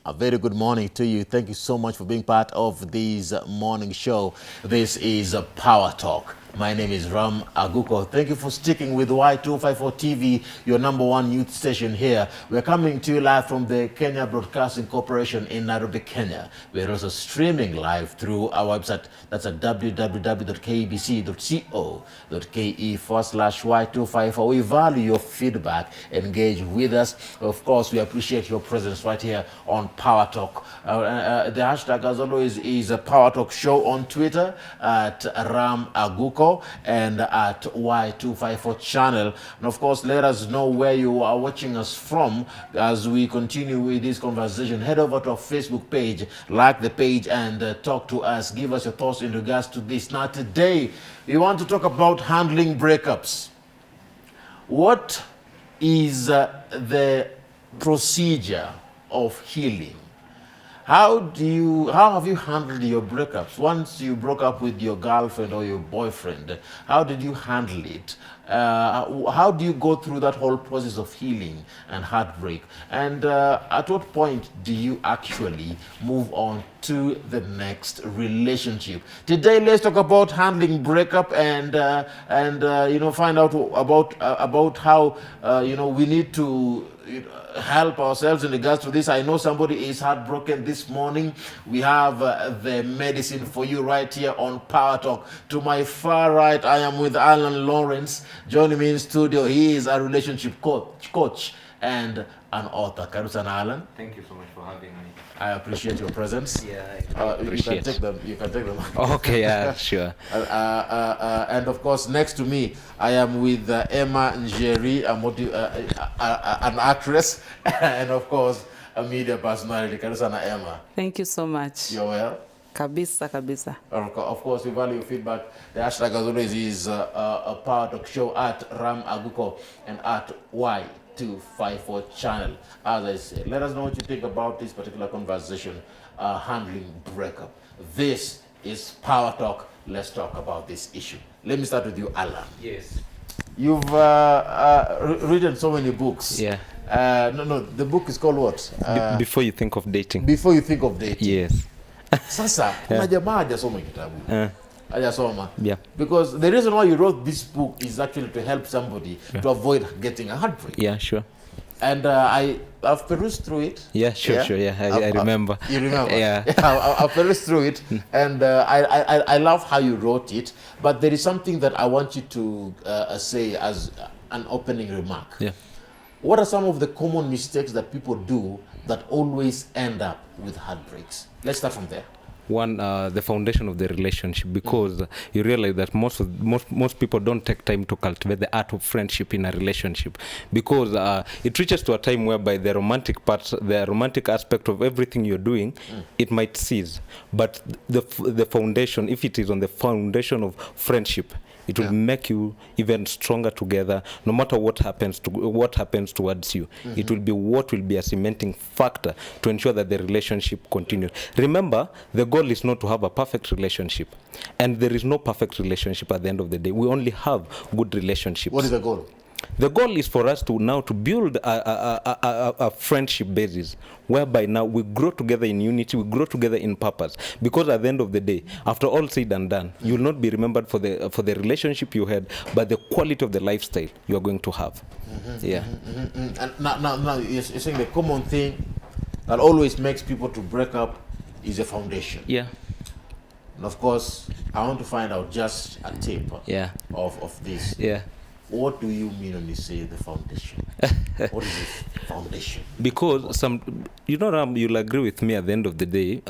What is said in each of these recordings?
A very good morning to you. Thank you so much for being part of this morning show. This is Power Talk. My name is Ram Aguko. Thank you for sticking with Y254TV, your #1 youth station here. We're coming to you live from the Kenya Broadcasting Corporation in Nairobi, Kenya. We're also streaming live through our website. That's at www.kbc.co.ke/Y254. We value your feedback. Engage with us. Of course, we appreciate your presence right here on Power Talk. The hashtag, as always, is a Power Talk Show on Twitter at Ram Aguko and at Y254 channel. And of course, let us know where you are watching us from as we continue with this conversation. Head over to our Facebook page, like the page, and talk to us. Give us your thoughts in regards to this. Now, today, we want to talk about handling breakups. What is the procedure of healing? How have you handled your breakups? Once you broke up with your girlfriend or your boyfriend, how did you handle it? How do you go through that whole process of healing and heartbreak? And at what point do you actually move on to the next relationship? Today, let's talk about handling breakup and find out about how we need to help ourselves in regards to this. I know somebody is heartbroken this morning. We have the medicine for you right here on Power Talk. To my far right, I am with Allan Lawrence. Joining me in studio, he is a relationship coach and an author. Karibu sana, Allan. Thank you so much for having me. I appreciate your presence. Yeah, I appreciate. You can take them. Okay, yeah, sure. And of course, next to me, I am with Emma Njeri, an actress, and of course, a media personality. Karibu sana, Emma. Thank you so much. You're well. Kabisa, kabisa. Of course, we value feedback. The hashtag, as always, is a Power Talk Show at Ram Aguko and at Y254 channel. As I said, let us know what you think about this particular conversation, handling breakup. This is Power Talk. Let's talk about this issue. Let me start with you, Allan. Yes. You've written so many books. Yeah. No, the book is called what? Before you think of dating. Before you think of dating. Yes. Sasa, kuna jamaa hajasoma kitabu. Hajasoma. Yeah. Because the reason why you wrote this book is actually to help somebody to avoid getting a heartbreak. Yeah, sure. And I've perused through it. Yeah, sure. Yeah, I remember. You remember? Yeah. I've perused through it, and I love how you wrote it. But there is something that I want you to say as an opening remark. Yeah. What are some of the common mistakes that people do that always end up with heartbreaks? Let's start from there. One, the foundation of the relationship, because you realize that most people don't take time to cultivate the art of friendship in a relationship, because it reaches to a time whereby the romantic aspect of everything you're doing, it might cease. But the foundation, if it is on the foundation of friendship, it will make you even stronger together, no matter what happens towards you. It will be what will be a cementing factor to ensure that the relationship continues. Remember, the goal is not to have a perfect relationship, and there is no perfect relationship at the end of the day. We only have good relationships. What is the goal? The goal is for us to build a friendship basis whereby now we grow together in unity, we grow together in purpose. Because at the end of the day, after all said and done, you will not be remembered for the relationship you had, but the quality of the lifestyle you are going to have. Yeah. And now you're saying the common thing that always makes people to break up is a foundation. Yeah. And of course, I want to find out just a tip of this. Yeah. What do you mean when you say the foundation? What is this foundation? Because Ram, you'll agree with me at the end of the day,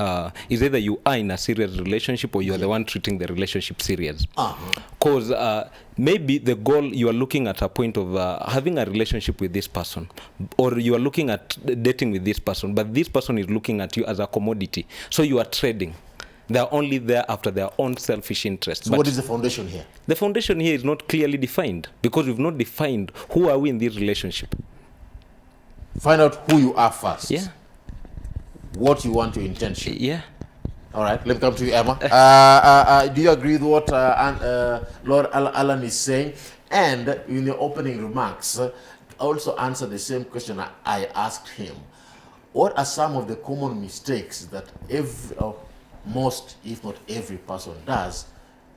is either you are in a serious relationship or you are the one treating the relationship serious. Because maybe the goal, you are looking at a point of having a relationship with this person, or you are looking at dating with this person, but this person is looking at you as a commodity. So you are trading. They are only there after their own selfish interests. So what is the foundation here? The foundation here is not clearly defined, because we've not defined who are we in this relationship. Find out who you are first. Yeah. What you want, your intention. Yeah. All right, let me come to you, Emma. Do you agree with what Lord Allan is saying? And in your opening remarks, also answer the same question I asked him. what are some of the common mistakes that most, if not every person does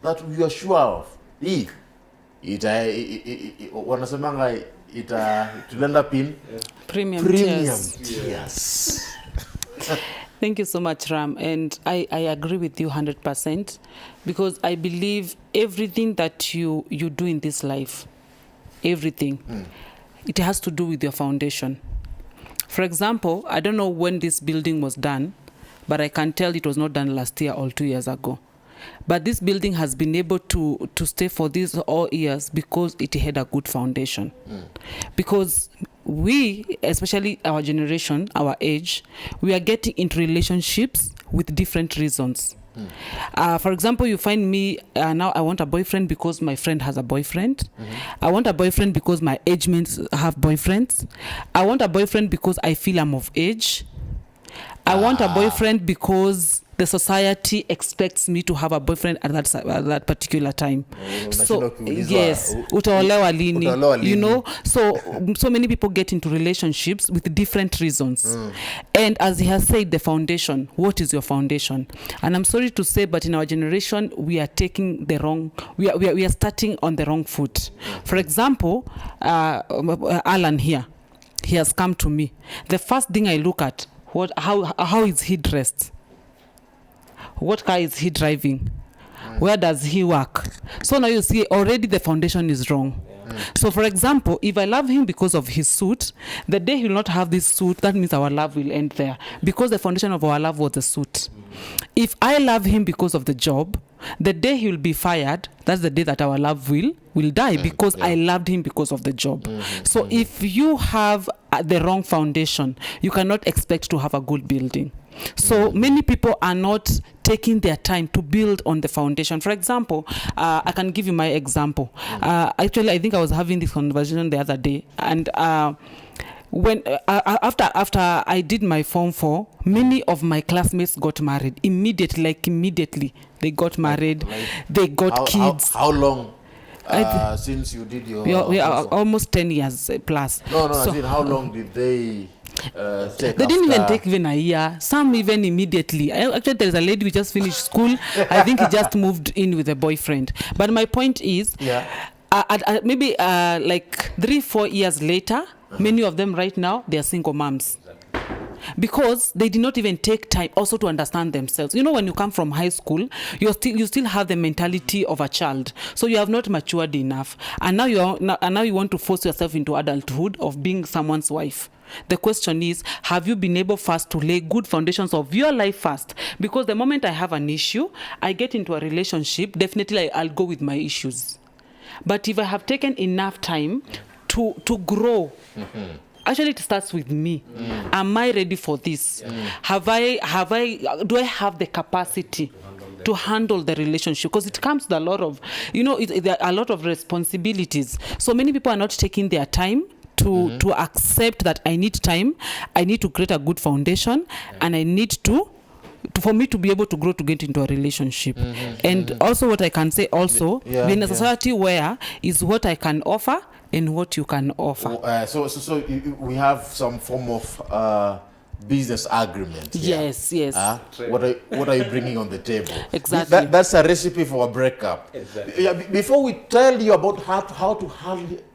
that you are sure of? Wanasemanga tulenda pin Premium tiers. tiers. Thank you so much, Ram. And I agree with you 100% because I believe everything that you do in this life, everything, it has to do with your foundation. For example, I don't know when this building was done, but I can tell it was not done last year or 2 years ago. But this building has been able to stay for these all years because it had a good foundation. Because we, especially our generation, our age, we are getting into relationships with different reasons. For example, you find me now I want a boyfriend because my friend has a boyfriend. I want a boyfriend because my age mates have boyfriends. I want a boyfriend because I feel I'm of age. I want a boyfriend because the society expects me to have a boyfriend at that particular time. So yes, utaolewa lini, you know. So many people get into relationships with different reasons. And as he has said, the foundation. What is your foundation? And I'm sorry to say, but in our generation, we are taking the wrong. We are starting on the wrong foot. For example, Allan here, he has come to me. The first thing I look at, how is he dressed? What car is he driving? Where does he work? So now you see already the foundation is wrong. So for example, if I love him because of his suit, the day he will not have this suit, that means our love will end there because the foundation of our love was the suit. If I love him because of the job, the day he will be fired, that's the day that our love will die because I loved him because of the job. So if you have the wrong foundation, you cannot expect to have a good building. So many people are not taking their time to build on the foundation. For example, I can give you my example. Actually, I think I was having this conversation the other day, and when after I did my Form 4, many of my classmates got married immediately. They got married. They got kids. How long since you did your? We are almost 10 years plus. No. So, I mean, how long did they? They didn't even take even a year. Some even immediately. Actually, there's a lady who just finished school. I think he just moved in with a boyfriend. But my point is, maybe like 3-4 years later, many of them right now, they are single moms. Because they did not even take time also to understand themselves. You know, when you come from high school, you still have the mentality of a child. So you have not matured enough. And now you want to force yourself into adulthood of being someone's wife. The question is, have you been able first to lay good foundations of your life first? Because the moment I have an issue, I get into a relationship, definitely I'll go with my issues. But if I have taken enough time to grow, actually it starts with me. Am I ready for this? Do I have the capacity to handle the relationship? Because it comes with a lot of, there are a lot of responsibilities. So many people are not taking their time to accept that I need time, I need to create a good foundation, and I need to for me to be able to grow to get into a relationship. And also what I can say also, we're in a society where is what I can offer and what you can offer. So we have some form of business agreement. Yes. What are you bringing on the table? Exactly. That's a recipe for a breakup. Exactly. Yeah, before we tell you about how to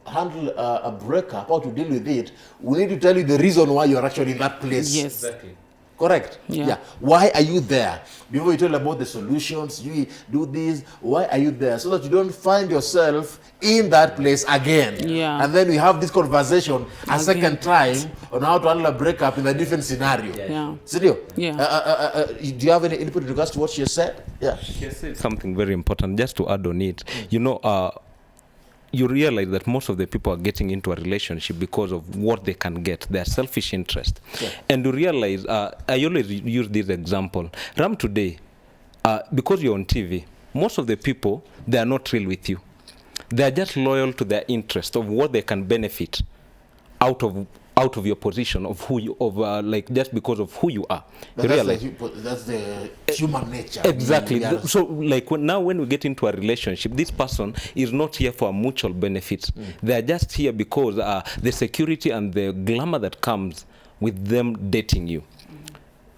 handle a breakup, how to deal with it, we need to tell you the reason why you're actually in that place. Yes. Exactly. Correct? Yeah. Why are you there? Before you tell about the solutions, you do this, why are you there? So that you don't find yourself in that place again. Yeah. And then we have this conversation a second time on how to handle a breakup in a different scenario. Yeah. Sidio? Yeah. Do you have any input in regards to what she said? Yeah. She said something very important, just to add on it. You realize that most of the people are getting into a relationship because of what they can get, their selfish interest. Yeah. And you realize, I always use this example. Ram, today, because you're on TV, most of the people, they are not real with you. They are just loyal to their interest of what they can benefit out of your position of who you just because of who you are. That's the human nature. Exactly. So when we get into a relationship, this person is not here for a mutual benefit. They are just here because the security and the glamour that comes with them dating you,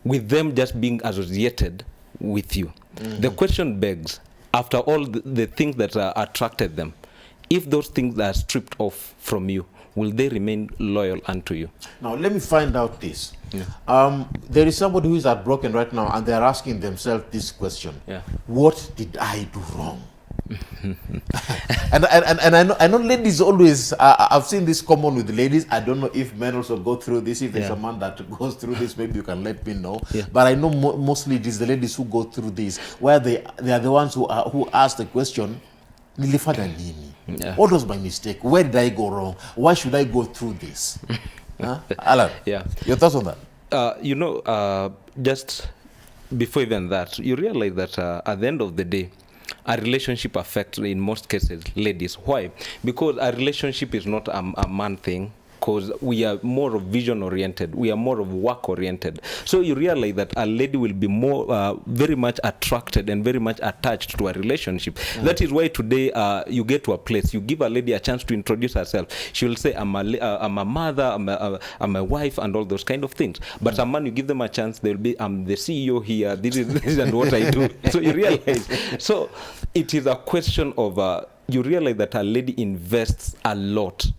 with them just being associated with you. The question begs, after all the things that attracted them, if those things are stripped off from you, will they remain loyal unto you? Now, let me find out this. There is somebody who is heartbroken right now, and they are asking themselves this question. What did I do wrong? and I know ladies always, I've seen this common with ladies. I don't know if men also go through this. If there's a man that goes through this, maybe you can let me know. But I know mostly it is the ladies who go through this, where they are the ones who ask the question, nilifanya nini? What was my mistake? Where did I go wrong? Why should I go through this? Allan, your thoughts on that? Just before even that, you realize that at the end of the day, a relationship affects, in most cases, ladies. Why? Because a relationship is not a man thing, because we are more of vision oriented, we are more of work oriented. So you realize that a lady will be more very much attracted and very much attached to a relationship. That is why today you get to a place, you give a lady a chance to introduce herself. She will say, I'm a mother, I'm a wife, and all those kind of things. But a man, you give them a chance, they'll be, I'm the CEO here, this is and what I do. So you realize. So it is a question of, you realize that a lady invests a lot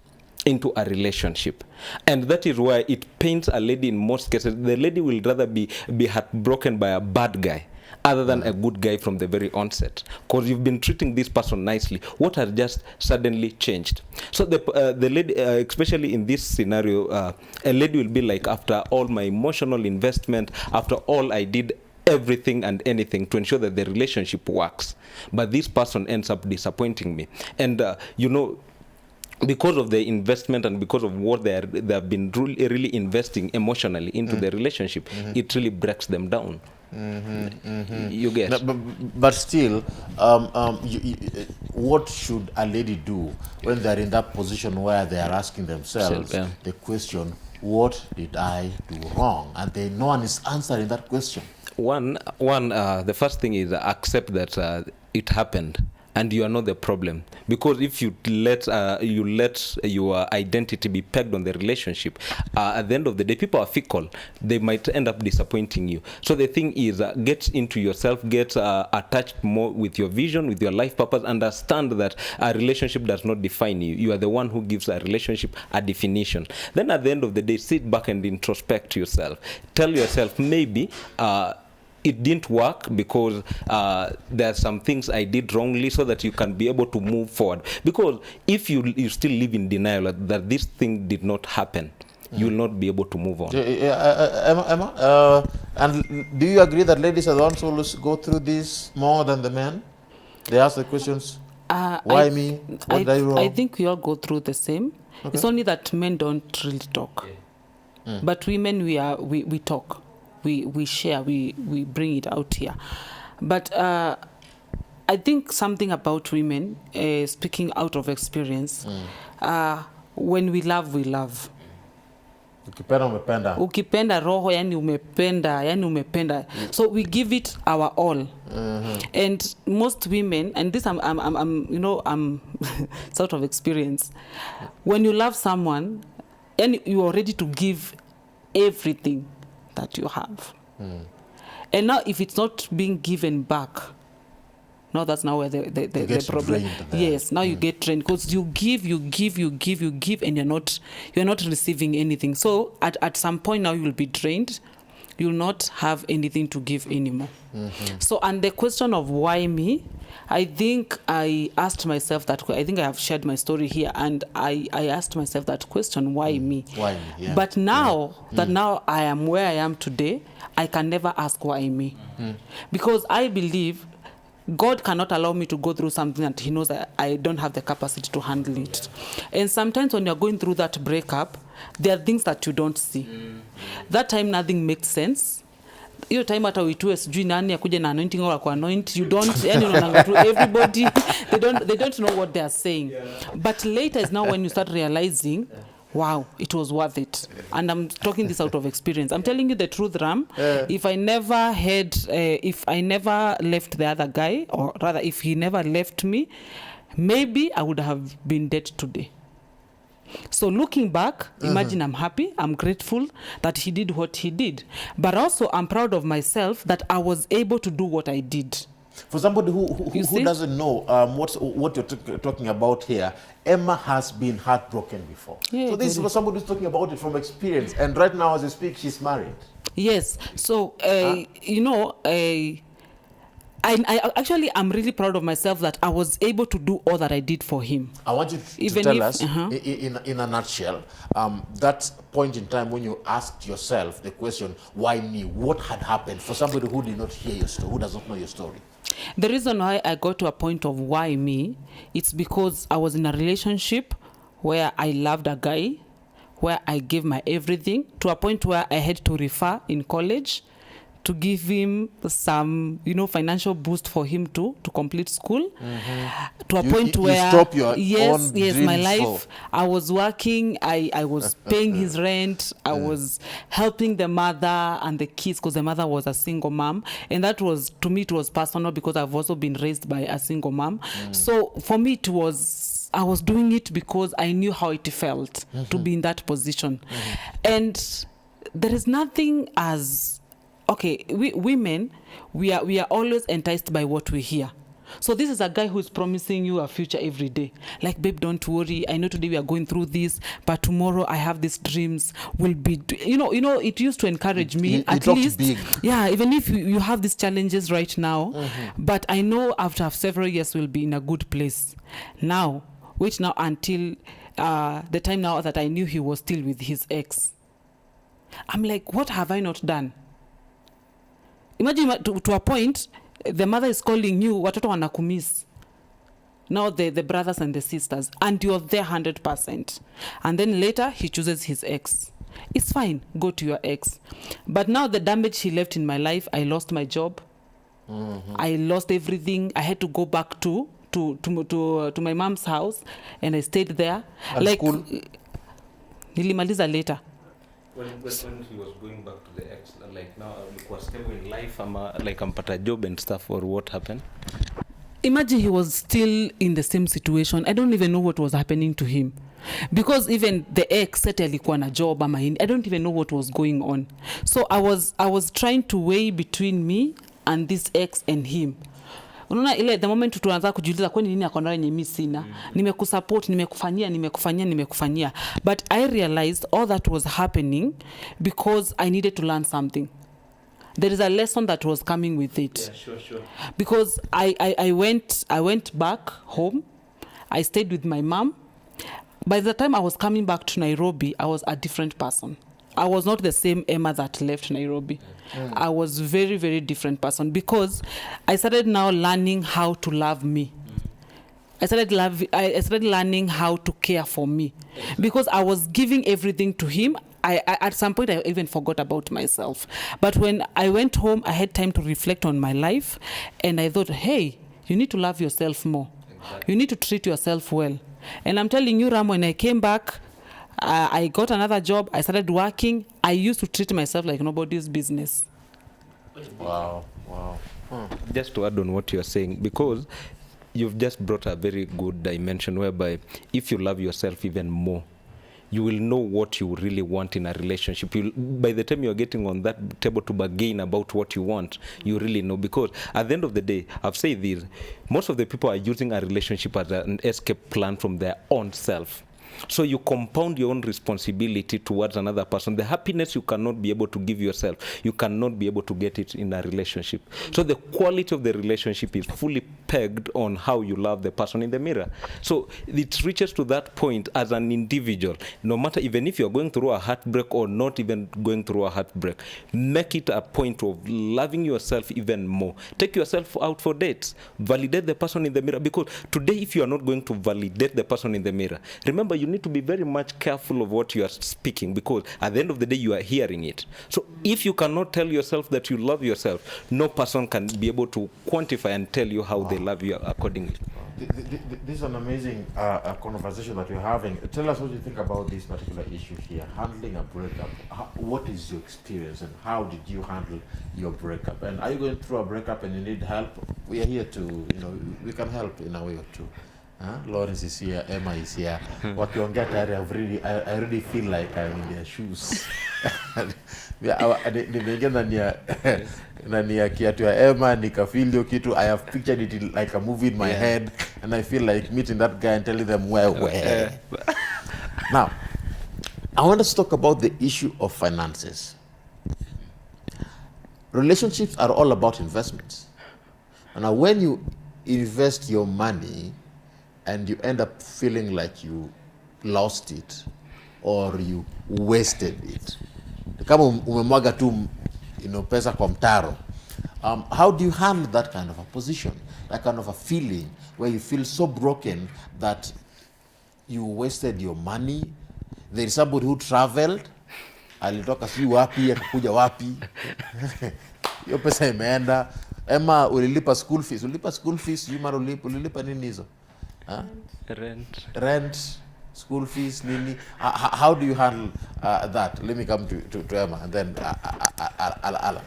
into a relationship, and that is why it pains a lady. In most cases, the lady will rather be heartbroken by a bad guy other than a good guy from the very onset, because you've been treating this person nicely. What has just suddenly changed? So the lady, especially in this scenario, a lady will be like, after all my emotional investment, after all I did everything and anything to ensure that the relationship works, but this person ends up disappointing me. And because of the investment and because of what they have been really investing emotionally into the relationship, it really breaks them down. You get. No, but still, what should a lady do when they're in that position where they are asking themselves the question, what did I do wrong? And no one is answering that question. The first thing is accept that it happened, and you are not the problem. Because if you let your identity be pegged on the relationship, at the end of the day, people are fickle. They might end up disappointing you. So the thing is, get into yourself, get attached more with your vision, with your life purpose. Understand that a relationship does not define you. You are the one who gives a relationship a definition. Then at the end of the day, sit back and introspect yourself. Tell yourself, maybe it didn't work because there are some things I did wrongly, so that you can be able to move forward. Because if you still live in denial that this thing did not happen, you will not be able to move on. Emma, and do you agree that ladies are the ones who go through this more than the men? They ask the questions, why me? What did I do wrong? I think we all go through the same. Okay. It's only that men don't really talk. But women, we talk. We share, we bring it out here. But I think something about women, speaking out of experience, when we love, we love. Ukipenda roho, yani umependa. So we give it our all. And most women, and this I'm sort of experience. When you love someone, and you are ready to give everything that you have. And now if it's not being given back, now that's now where the problem. Yes, now you get trained, because you give, and you're not receiving anything. So at some point now you'll be drained. You'll not have anything to give anymore. So, and the question of why me, I think I asked myself that. I think I have shared my story here, and I asked myself that question: why me? Why me? Yeah. But now that now I am where I am today, I can never ask why me, because I believe God cannot allow me to go through something that He knows that I don't have the capacity to handle it. And sometimes when you're going through that breakup, there are things that you don't see. That time nothing makes sense. Hiyo time hata uitue sijui nani akuje na anointing or kwa anoint, you don't, everybody, they don't know what they are saying. But later is now when you start realizing, wow, it was worth it. And I'm talking this out of experience. I'm telling you the truth, Ram. If I never left the other guy, or rather if he never left me, maybe I would have been dead today. So looking back, imagine I'm happy, I'm grateful that he did what he did. But also I'm proud of myself that I was able to do what I did. For somebody who doesn't know what you're talking about here, Emma has been heartbroken before. Yeah, so this is for somebody who's talking about it from experience. And right now, as I speak, she's married. Yes. So, you know, I actually, I'm really proud of myself that I was able to do all that I did for him. I want you to tell us, in a nutshell, that point in time when you asked yourself the question, why me? What had happened for somebody who did not hear your story, who does not know your story? The reason why I got to a point of why me, it's because I was in a relationship where I loved a guy, where I gave my everything, to a point where I had to refer in college to give him some, you know, financial boost for him to complete school. To a point where you stop your yes, own my dreams life. I was working. I was paying his rent. I was helping the mother and the kids because the mother was a single mom, and that was, to me, it was personal because I've also been raised by a single mom. So for me, it was, I was doing it because I knew how it felt to be in that position, and there is nothing as okay, we women, we are always enticed by what we hear. So this is a guy who's promising you a future every day. Like, babe, don't worry. I know today we are going through this, but tomorrow I have these dreams. Will be, you know. It used to encourage me at least. Big. Yeah, even if you have these challenges right now, but I know after several years we'll be in a good place. Now, wait now until the time now that I knew he was still with his ex. I'm like, what have I not done? Imagine to a point, the mother is calling you, watoto wanakumiss. Now the brothers and the sisters, and you're there 100%. And then later, he chooses his ex. It's fine, go to your ex. But now the damage he left in my life, I lost my job. I lost everything. I had to go back to my mom's house, and I stayed there. And like school? Nilimaliza later. When he was going back to the ex, like now was stable in life, like ampata job and stuff, or what happened? Imagine he was still in the same situation. I don't even know what was happening to him, because even the ex said alikuwa na job ama I don't even know what was going on. So I was trying to weigh between me and this ex and him. Unaona ile the moment tunaanza kujiuliza kwani nini akona yenye mimi sina, nimekusupport, nimekufanyia, but I realized all that was happening because I needed to learn something. There is a lesson that was coming with it. Yeah, sure. Because I went back home. I stayed with my mom. By the time I was coming back to Nairobi, I was a different person. I was not the same Emma that left Nairobi. I was very, very different person because I started now learning how to love me. I started learning how to care for me because I was giving everything to him. I at some point I even forgot about myself. But when I went home, I had time to reflect on my life, and I thought, hey, you need to love yourself more. Exactly. You need to treat yourself well. And I'm telling you, Ram, when I came back, I got another job. I started working. I used to treat myself like nobody's business. Wow. Just to add on what you're saying, because you've just brought a very good dimension whereby if you love yourself even more, you will know what you really want in a relationship. By the time you're getting on that table to bargain about what you want, you really know. Because at the end of the day, I've said this, most of the people are using a relationship as an escape plan from their own self. So you compound your own responsibility towards another person. The happiness you cannot be able to give yourself, you cannot be able to get it in a relationship. So the quality of the relationship is fully pegged on how you love the person in the mirror. So it reaches to that point as an individual. No matter, even if you're going through a heartbreak or not even going through a heartbreak, make it a point of loving yourself even more. Take yourself out for dates. Validate the person in the mirror. Because today, if you are not going to validate the person in the mirror, remember, you need to be very much careful of what you are speaking, because at the end of the day you are hearing it. So if you cannot tell yourself that you love yourself, no person can be able to quantify and tell you how they love you accordingly. This is an amazing conversation that we're having. Tell us what you think about this particular issue here, handling a breakup. What is your experience and how did you handle your breakup? And are you going through a breakup and you need help? We are here to, we can help in a way or two. Lawrence is here, Emma is here. Wakiongea tayari, I already feel like I'm in their shoes. Nimeingia ndani ya kiatu ya Emma, nikafeel hiyo kitu. I have pictured it like a movie in my head, and I feel like meeting that guy and telling them where. Now, I want us to talk about the issue of finances. Relationships are all about investments. And now when you invest your money and you end up feeling like you lost it or you wasted it, kama umemwaga tu pesa kwa mtaro, how do you handle that kind of a position, that kind of a feeling where you feel so broken that you wasted your money? There is somebody who traveled, alitoka si wapi akakuja wapi, hiyo pesa imeenda. Emma, ulilipa school fees, Yuma ulilipa nini hizo? Rent, school fees, nini? How do you handle that? Let me come to Emma and then Allan.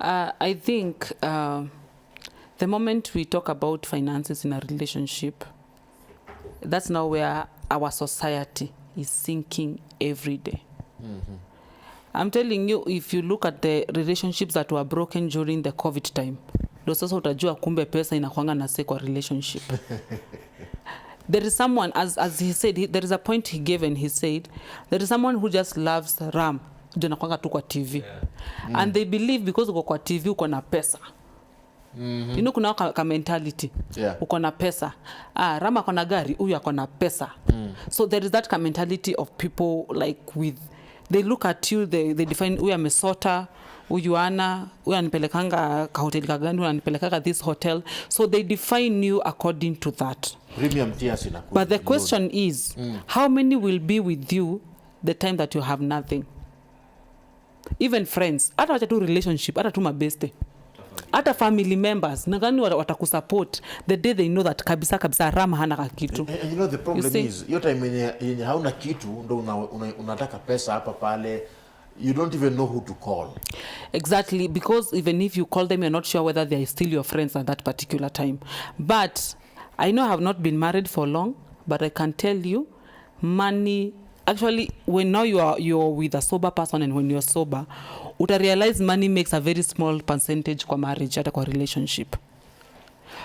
I think the moment we talk about finances in a relationship, that's now where our society is sinking every day. I'm telling you, if you look at the relationships that were broken during the COVID time, ndio sasa utajua kumbe pesa inakuanga na kwa relationship. There is someone, as he said, there is a point he gave and he said, there is someone who just loves Ram, ndio nakuanga tu kwa TV. And they believe because uko kwa TV uko na pesa. You know, kuna ka mentality. Uko na pesa. Ram ako na gari, huyu ako na pesa. So there is that mentality of people like with, they look at you, they define, huyu amesota, huyu ana, huyu anipelekanga ka hoteli kagani, huyu anipelekanga this hotel. So they define you according to that. Premium tiers inakuja. But the question is, how many will be with you the time that you have nothing? Even friends, hata wacha tu relationship, hata tu mabeste, hata family members, nagani watakusupport the day they know that kabisa Rama hana kitu. And you know the problem is, your time yenye hauna kitu ndo unataka pesa hapa pale, you don't even know who to call. Exactly, because even if you call them, you're not sure whether they are still your friends at that particular time. But I know I have not been married for long, but I can tell you, money, actually, when now you're with a sober person and when you're sober, uta realize money makes a very small percentage kwa marriage, hata kwa relationship.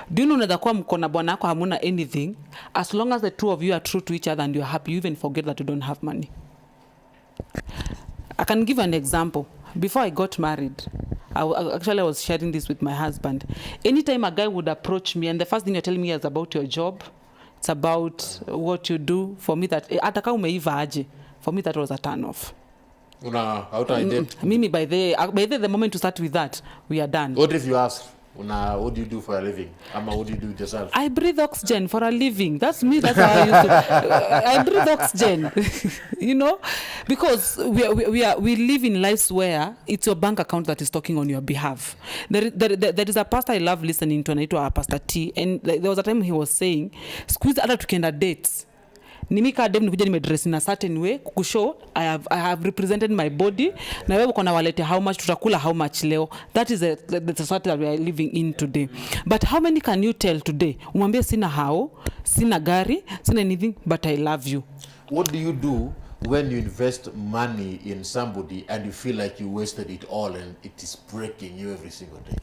Do you know that kwa mkona bwana yako hamuna anything, as long as the two of you are true to each other and you're happy, you even forget that you don't have money. I can give an example. Before I got married, I was sharing this with my husband. Anytime a guy would approach me and the first thing you're telling me is about your job, it's about what you do, for me that ataka umeiva aje, for me that was a turn off. Mimi by the moment to start with that, we are done. What if you ask, what do you do for a living? What do you do yourself? I breathe oxygen for a living. That's me. That's how I used to. I breathe oxygen. You know, because we live in lives where it's your bank account that is talking on your behalf. There is a pastor I love listening to, anaitwa Pastor T, and there was a time he was saying, squeeze hata tukienda dates. Nimika dem nikuja nimedress in a certain way kukushow I have represented my body, na wewe uko na walete how much tutakula how much leo. That is the society that we are living in today. But how many can you tell today, umwambie sina hao, sina gari, sina anything, but I love you? What do you do when you invest money in somebody and you feel like you wasted it all and it is breaking you every single day?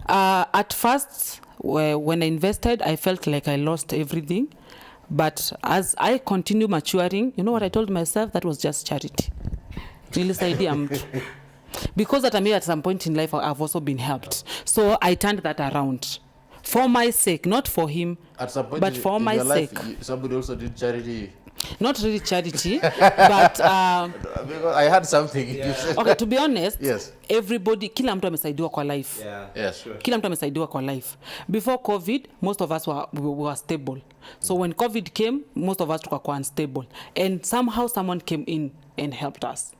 At first, when I invested, I felt like I lost everything. But as I continue maturing, you know what I told myself? That was just charity. Nilisaidia mtu. Because at some point in life, I've also been helped. So I turned that around. For my sake, not for him, at some point but for my sake. Somebody also did charity. Not really charity, but... because I had something. Yeah. Okay, to be honest, yes. Everybody, kila mtu amesaidiwa kwa life. Yeah. Yes, sure. Kila mtu amesaidiwa kwa life. Before COVID, most of us were stable. So when COVID came, most of us were unstable. And somehow someone came in and helped us.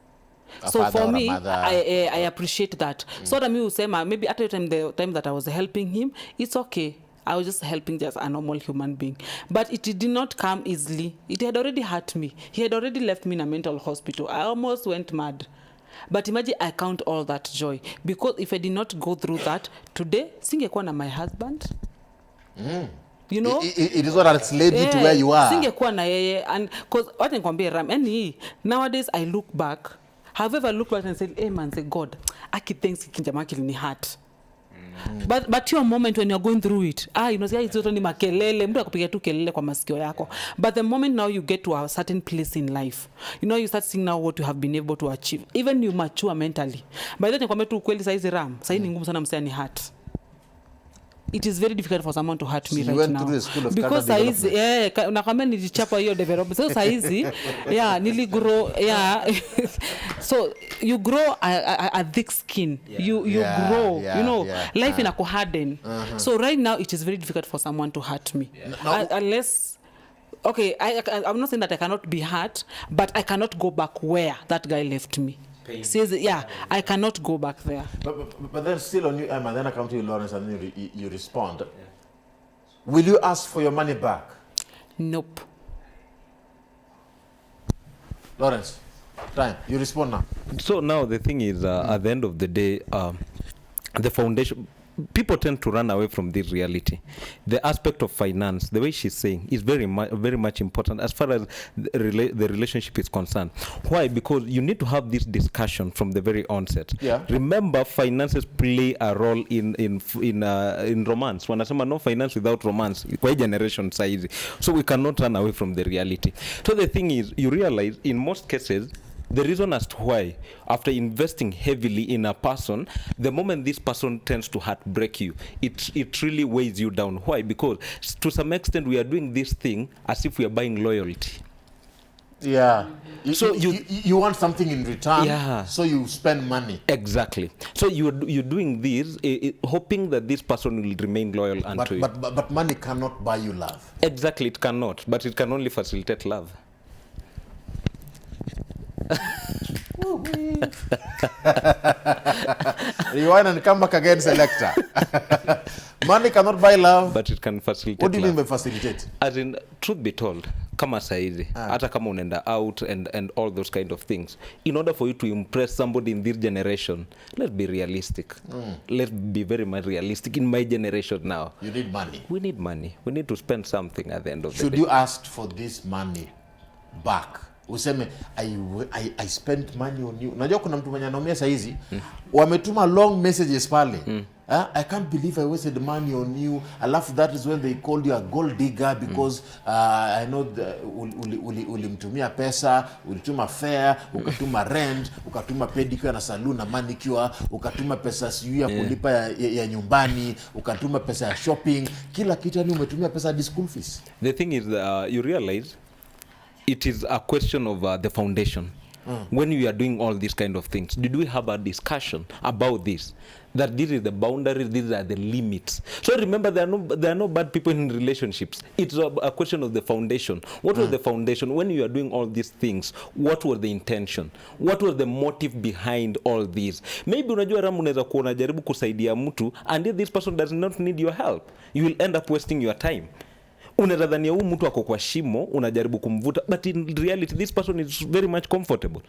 So for me, I appreciate that. So that me will say, maybe at the time that I was helping him, it's okay. I was just helping just a normal human being. But it did not come easily. It had already hurt me. He had already left me in a mental hospital. I almost went mad. But imagine I count all that joy. Because if I did not go through that, today, singekuwa na my husband. You know, it is what has led you to where you are. Singekuwa na yeye, and because what nikwambie Ram, and nowadays I look back, have ever looked back and said, hey man, say God, aki thanks kinjamaa kilini heart. But your moment when you're going through it, you know, it's ni makelele, mtu akupiga tu kelele kwa masikio yako. But the moment now you get to a certain place in life, you know, you start seeing now what you have been able to achieve. Even you mature mentally. By the time nikwambia tu kweli saizi Ram, saizi ni ngumu sana msanii heart. It is very difficult for someone to hurt me right now. Because saizi nakwambia nilichapa hiyo development. So saizi niligrow so you grow a thick skin. You grow, you know, life inako harden. So right now it is very difficult for someone to hurt me. Unless okay, I'm not saying that I cannot be hurt, but I cannot go back where that guy left me. Says, I cannot go back there. But then still on you, Emma, then I come to you, Lawrence, and you respond. Will you ask for your money back? Nope. Lawrence, time. You respond now. So now the thing is, at the end of the day, the foundation, people tend to run away from this reality. The aspect of finance, the way she's saying, is very much important as far as the relationship is concerned. Why? Because you need to have this discussion from the very onset. Remember, finances play a role in romance. Wanasema no finance without romance. Kwa generation size. So we cannot run away from the reality. So the thing is, you realize in most cases, the reason as to why, after investing heavily in a person, the moment this person tends to heartbreak you, it really weighs you down. Why? Because to some extent we are doing this thing as if we are buying loyalty. Yeah. So you want something in return, so you spend money. Exactly. So you're doing this hoping that this person will remain loyal unto you. But money cannot buy you love. Exactly, it cannot. But it can only facilitate love. Rewind and come back again, selector. Money cannot buy love, but it can facilitate. What do you mean by facilitate? As in, truth be told, kama saizi, hata kama unaenda out and all those kind of things, in order for you to impress somebody in this generation, let's be realistic. Let's be very much realistic. In my generation now, you need money. We need money. We need to spend something at the end of the day. Should you ask for this money back? Useme I spent money on you. Unajua kuna mtu mwenye anaumia saa hizi wametuma long messages pale. I can't believe I wasted money on you. Alafu that is when they called you a gold digger because I know ulimtumia pesa, ulituma fare, ukatuma rent, ukatuma pedicure na salon na manicure, ukatuma pesa siyo ya kulipa ya nyumbani, ukatuma pesa ya shopping, kila kitu ni umetumia pesa ya school fees. The thing is you realize it is a question of the foundation. When we are doing all these kind of things, did we have a discussion about this? That this is the boundaries, these are the limits. So remember, there are no bad people in relationships. It's a question of the foundation. What was the foundation? When you are doing all these things, what was the intention? What was the motive behind all these? Maybe unajua Ram unaweza kuwa unajaribu kusaidia mtu and if this person does not need your help, you will end up wasting your time. Unadhania huyu mtu ako kwa shimo unajaribu kumvuta, but in reality this person is very much comfortable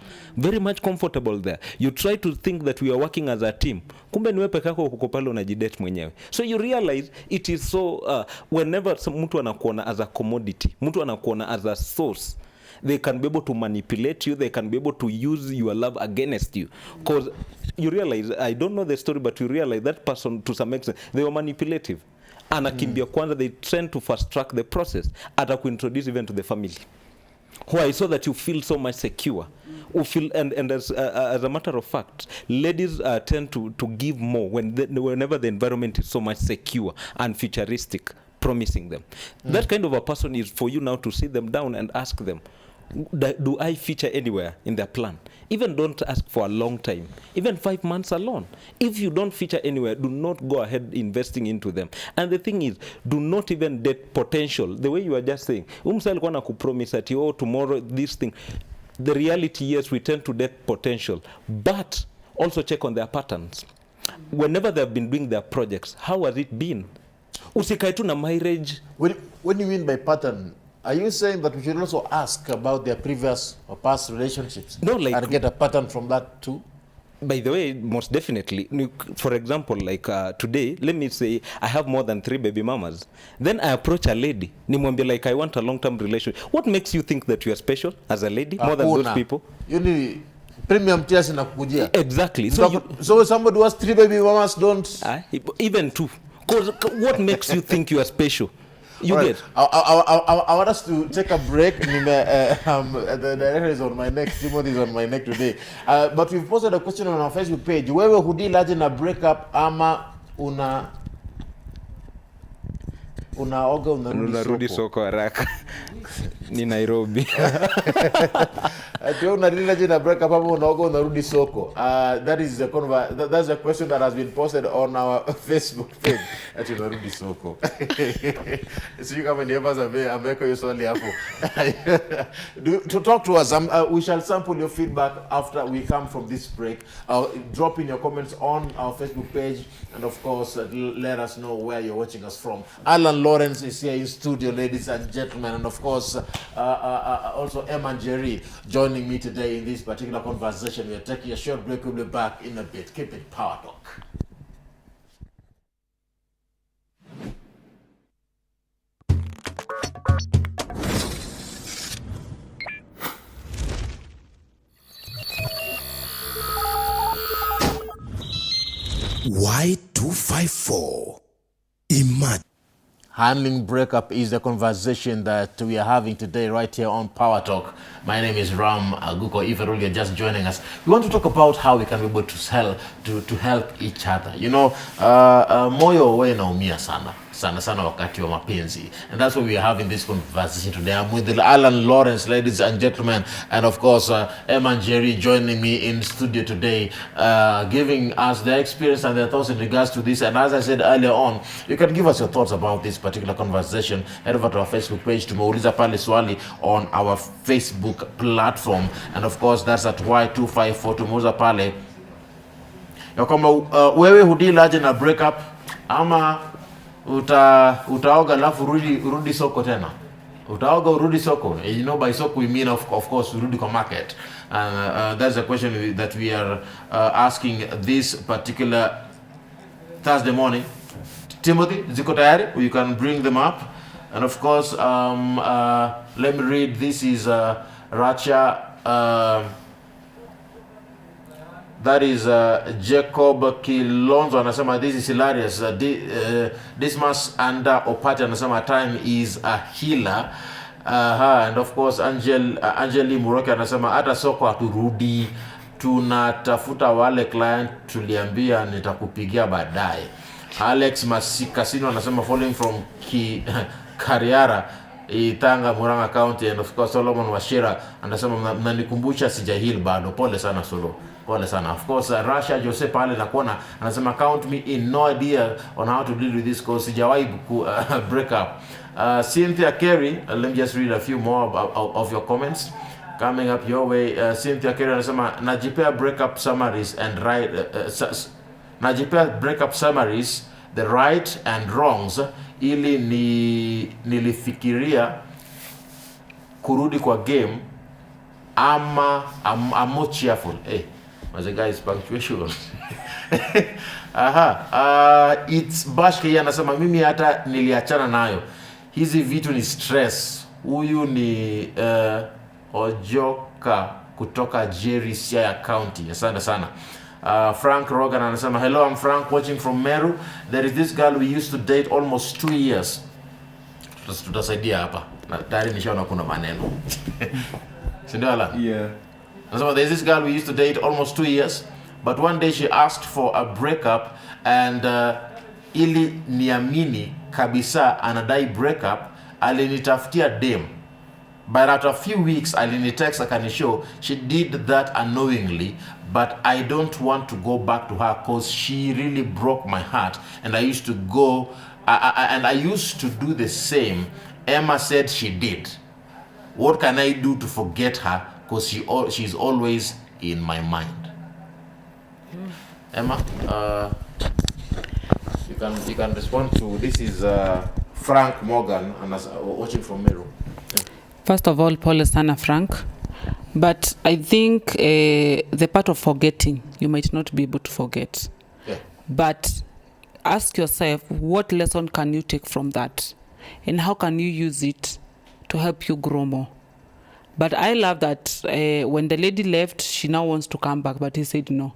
there. You try to think that we are working as a team, kumbe ni wewe peke yako uko pale unajidate mwenyewe. So you realize it is so whenever mtu anakuona as a commodity, mtu anakuona as a source, they can be able to manipulate you, they can be able to use your love against you. Because you realize, I don't know the story, but you realize that person to some extent they were manipulative. Anakimbia kwanza, they tend to fast track the process, atakuintroduce even to the family. Why? So that you feel so much secure. You feel, and as a matter of fact, ladies tend to give more whenever the environment is so much secure and futuristic, promising them. That kind of a person is for you now to sit them down and ask them, do I feature anywhere in their plan? Even don't ask for a long time, even 5 months alone. If you don't feature anywhere, do not go ahead investing into them. And the thing is, do not even date potential. The way you are just saying, alikuwa na kupromise at tomorrow this thing. The reality, yes, we tend to date potential, but also check on their patterns. Whenever they have been doing their projects, how has it been? Usikae tu na marriage. What do you mean by pattern? Are you saying that we should also ask about their previous or past relationships? No, like, and get a pattern from that too? by the way, most definitely. For example, like today, let me say I have more than 3 baby mamas. Then I approach a lady, nimwambia like I want a long-term relationship. What makes you think that you are special as a lady more than those people? You need premium tiers in Akujia. Exactly. So somebody who has 3 baby mamas don't. Even 2. Because what makes you think you are special? You right. get. I want us to take a break. The director is on my neck. Timothy is on my neck today. But we've posted a question on our Facebook page. Wewe hudeal na breakup ama unaoga unarudi soko haraka? Ni Nairobi. Unarudi na breakup ama unaoga unarudi soko? That is that's a question that has been posted on our Facebook page. Ati unarudi soko. Sio kama ni hapa ameweka hiyo swali hapo. To talk to us, we shall sample your feedback after we come from this break. Drop in your comments on our Facebook page, and of course let us know where you're watching us from. Allan Lawrence is here in studio, ladies and gentlemen, and of course also Emma and Jerry joining me today in this particular conversation. We are taking a short break. We'll be back in a bit. Keep it Power Talk. Y254. Imagine. Handling breakup is the conversation that we are having today right here on Power Talk. My name is Ram Aguko. If you're just joining us, we want to talk about how we can be able to help each other. You know, moyo wewe naumia sana wakati wa mapenzi, and that's why we are having this conversation today. I'm with Allan Lawrence, ladies and gentlemen, and of course Emma and Jerry joining me in studio today, giving us their experience and their thoughts in regards to this. And as I said earlier on, you can give us your thoughts about this particular conversation. Head over to our Facebook page, tumeuliza pale swali on our Facebook platform, and of course that's at Y254. Tumeuliza pale ya kwamba wewe hudeal aje na breakup ama utaoga alafu rudi soko tena. Utaoga urudi soko. You know, by soko we mean of course urudi kwa market. And that's a question that we are asking this particular Thursday morning. Timothy, ziko tayari? You can bring them up. And of course, let me read. This is Racha. That is Jacob Kilonzo anasema this is hilarious. Dismas under Opati anasema time is a healer. And of course Angeli Muroke anasema hata soko haturudi, tunatafuta wale client tuliambia nitakupigia baadaye. Alex Masikasino anasema following from Kariara Itanga Murang'a County, and of course Solomon Washira anasema mnanikumbusha sijahil bado. Pole sana Solo. Pole sana. Of course Russia Jose pale na kuona anasema count me in, no idea on how to deal with this cause sijawahi break up. Cynthia Kerry, let me just read a few more of your comments coming up your way. Cynthia Kerry anasema najipea breakup summaries and right najipea breakup summaries, the right and wrongs, ili nilifikiria kurudi kwa game ama I'm more cheerful. Hey, as a guy is punctuation. It's Bashke anasema mimi hata niliachana nayo. Hizi vitu ni stress. Huyu ni Ojoka kutoka Jerry Siaya County. Asante sana. Frank Rogan anasema hello, I'm Frank watching from Meru. There is this girl we used to date almost 2 years. Tutasaidia hapa. Tayari nishaona kuna maneno. Sindio Allan? Yeah. So there's this girl we used to date almost 2 years, but one day she asked for a breakup, and ili niamini kabisa anadai breakup, alinitafutia dem. But after a few weeks alinitext akanishow she did that unknowingly, but I don't want to go back to her cause she really broke my heart, and I used to do the same. Emma said she did. What can I do to forget her? Because she's always in my mind. Emma, you can respond to this. Is Frank Morgan and watching from Meru. First of all, pole sana Frank. But I think the part of forgetting, you might not be able to forget. Yeah. But ask yourself, what lesson can you take from that? And how can you use it to help you grow more? But I love that when the lady left, she now wants to come back, but he said no.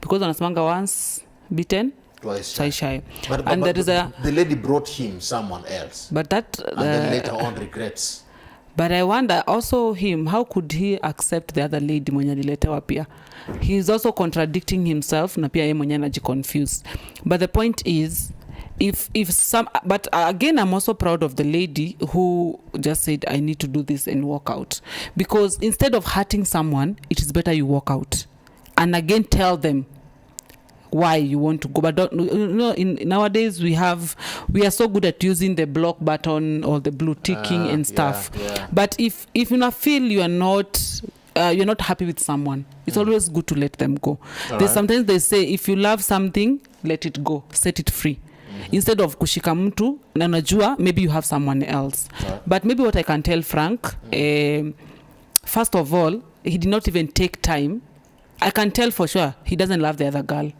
Because wanasemanga once bitten, twice shy. But there is the lady brought him someone else. But that... and then later on regrets. But I wonder also him, how could he accept the other lady mwenye aliletewa pia? He is also contradicting himself na pia yeye mwenye anajiconfuse. But the point is, if some, but again, I'm also proud of the lady who just said, I need to do this and walk out. Because instead of hurting someone, it is better you walk out. And again, tell them why you want to go. But don't, nowadays we are so good at using the block button or the blue ticking and stuff. Yeah. But if you feel you're not happy with someone, it's always good to let them go. Sometimes they say, if you love something, let it go, set it free. Instead of kushika mtu na najua maybe you have someone else. But maybe what I can tell Frank, first of all, he did not even take time. I can tell for sure he doesn't love the other girl.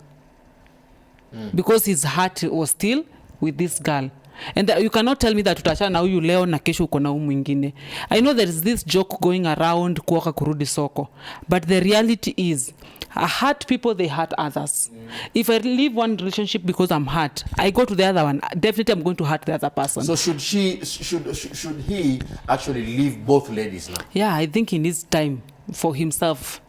Because his heart was still with this girl. And you cannot tell me that utachana na huyu leo na kesho uko na huyu mwingine. I know there is this joke going around kuoka kurudi soko. But the reality is, I hurt people, they hurt others. If I leave one relationship because I'm hurt, I go to the other one, definitely I'm going to hurt the other person. So should he actually leave both ladies now? Yeah, I think he needs time for himself.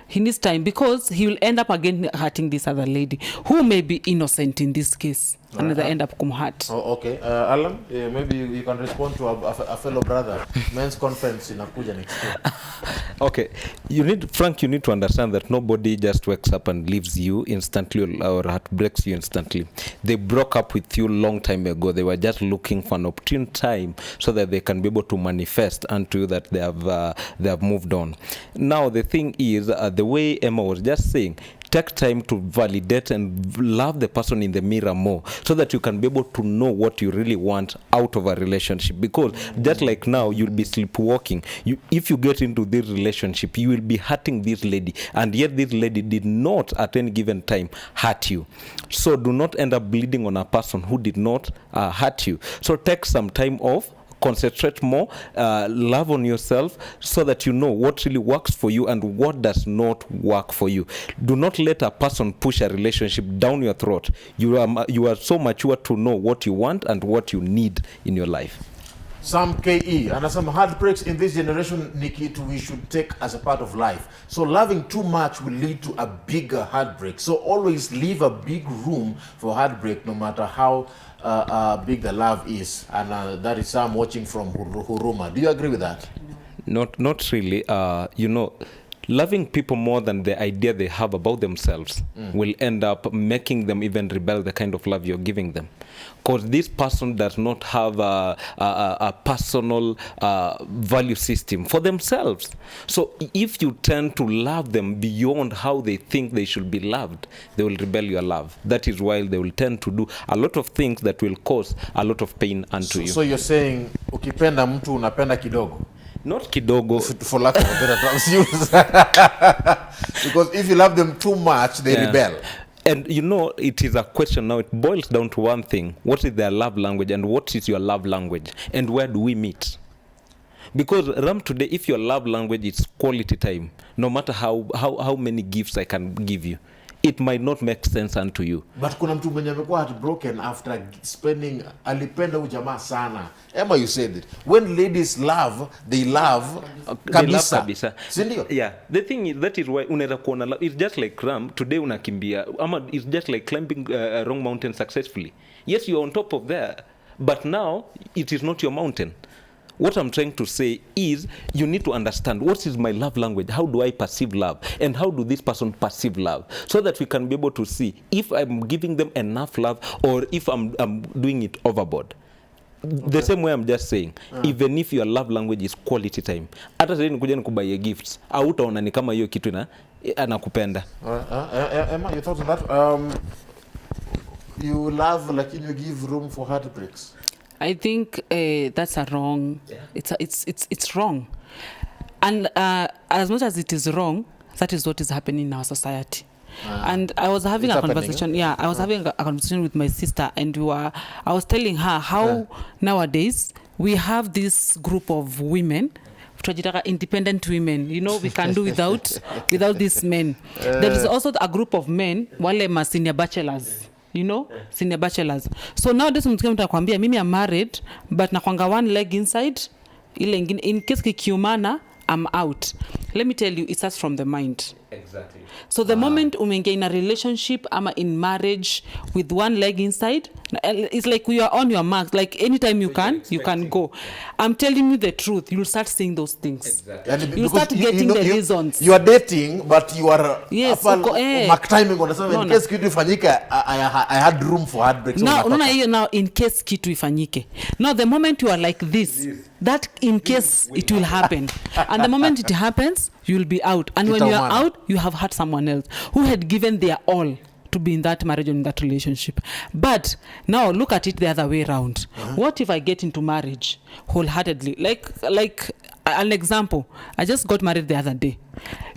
He needs time because he will end up again hurting this other lady who may be innocent in this case. And they end up kumhurt. Oh, okay. Allan, maybe you can respond to a fellow brother. Men's conference inakuja next year. Okay. Frank, you need to understand that nobody just wakes up and leaves you instantly or heartbreaks you instantly. They broke up with you long time ago. They were just looking for an opportune time so that they can be able to manifest unto you that they have moved on. Now, the thing is, the way Emma was just saying, take time to validate and love the person in the mirror more so that you can be able to know what you really want out of a relationship. Because just like now, you'll be sleepwalking. If you get into this relationship, you will be hurting this lady. And yet this lady did not at any given time hurt you. So do not end up bleeding on a person who did not hurt you. So take some time off. Concentrate more, love on yourself so that you know what really works for you and what does not work for you. Do not let a person push a relationship down your throat. You are so mature to know what you want and what you need in your life. Some KE and some heartbreaks in this generation, Nikki, we should take as a part of life. So loving too much will lead to a bigger heartbreak. So always leave a big room for heartbreak, no matter how big the love is. And that is some watching from Huruma. Do you agree with that? Not really. Loving people more than the idea they have about themselves will end up making them even rebel the kind of love you're giving them. Because this person does not have a personal value system for themselves. So if you tend to love them beyond how they think they should be loved, they will rebel your love. That is why they will tend to do a lot of things that will cause a lot of pain unto you. So you're saying, ukipenda mtu unapenda kidogo? Not kidogo. For lack of a better terms. Because if you love them too much, they rebel. And it is a question now. It boils down to one thing. What is their love language and what is your love language? And where do we meet? Because Ram, today, if your love language is quality time, no matter how many gifts I can give you, it might not make sense unto you. But kuna mtu mwenye amekuwa heartbroken after spending, alipenda ujamaa sana. Emma, you said it. When ladies love, they love kabisa. Sindio? Yeah. The thing is, that is why unaweza kuona love. It's just like Ram, today unakimbia. It's just like climbing a wrong mountain successfully. Yes, you're on top of there. But now, it is not your mountain. What I'm trying to say is you need to understand what is my love language, how do I perceive love, and how do this person perceive love, so that we can be able to see if I'm giving them enough love or if I'm doing it overboard. Okay. The same way I'm just saying, even if your love language is quality time, hata sasa nikuja nikubuy gifts, hautaona ni kama hiyo kitu anakupenda. Emma, your thoughts on that? You love like you give room for heartbreaks. I think that's a wrong. It's wrong. And as much as it is wrong, that is what is happening in our society. And I was having a conversation. I was having a conversation with my sister, and I was telling her how nowadays we have this group of women, independent women. You know, we can do without these men. There is also a group of men, wale senior bachelors. You know, senior bachelors. So nowadays mtakwambia mimi am married, but nakwanga one leg inside, ile ingine in case kikiumana I'm out. Let me tell you, it starts from the mind. Exactly. So the moment umeingia in a relationship, ama in marriage with one leg inside, it's like you are on your mark. Like anytime you can go. I'm telling you the truth. You'll start seeing those things. Exactly. You'll start getting the reasons. You are dating, but you are mark timing on the in case kitu ifanyike, I had room for heartbreak. Now in case kitu ifanyike. Now the moment you are like this, that in case it will happen. And the moment it happens, you will be out. And when you are out, you have had someone else who had given their all to be in that marriage or in that relationship. But now look at it the other way around. What if I get into marriage wholeheartedly? Like an example, I just got married the other day.